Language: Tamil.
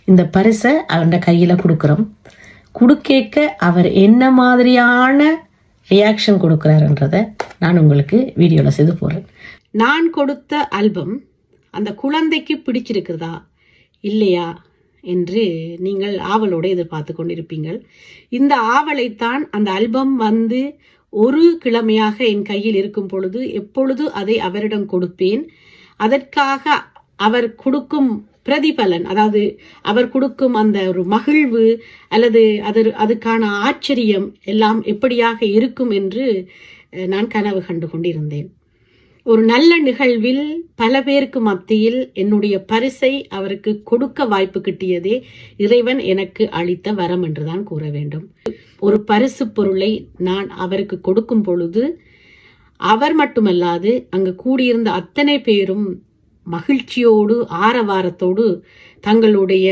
இந்த பரிசை அவருடைய கையில கொடுக்குறோம். கொடுக்க அவர் என்ன மாதிரியான ரியாக்ஷன் கொடுக்குறாருன்றத நான் உங்களுக்கு வீடியோவில் செய்து போகிறேன். நான் கொடுத்த ஆல்பம் அந்த குழந்தைக்கு பிடிச்சிருக்கிறதா இல்லையா என்று நீங்கள் ஆவலோடு எதிர்பார்த்து கொண்டிருப்பீங்கள். இந்த ஆவலைத்தான் அந்த ஆல்பம் வந்து ஒரு கிழமையாக என் கையில் இருக்கும் பொழுது எப்பொழுது அதை அவரிடம் கொடுப்பேன். அதற்காக அவர் கொடுக்கும் பிரதிபலன், அதாவது அவர் கொடுக்கும் அந்த ஒரு மகிழ்வு அல்லது அதுக்கான ஆச்சரியம் எல்லாம் எப்படியாக இருக்கும் என்று நான் கனவு கண்டு கொண்டிருந்தேன். ஒரு நல்ல நிகழ்வில் பல பேருக்கு மத்தியில் என்னுடைய பரிசை அவருக்கு கொடுக்க வாய்ப்பு கிட்டியதே இறைவன் எனக்கு அளித்த வரம் என்றுதான் கூற வேண்டும். ஒரு பரிசு பொருளை நான் அவருக்கு கொடுக்கும் பொழுது அவர் மட்டுமல்லாது அங்கு கூடியிருந்த அத்தனை பேரும் மகிழ்ச்சியோடு ஆரவாரத்தோடு தங்களுடைய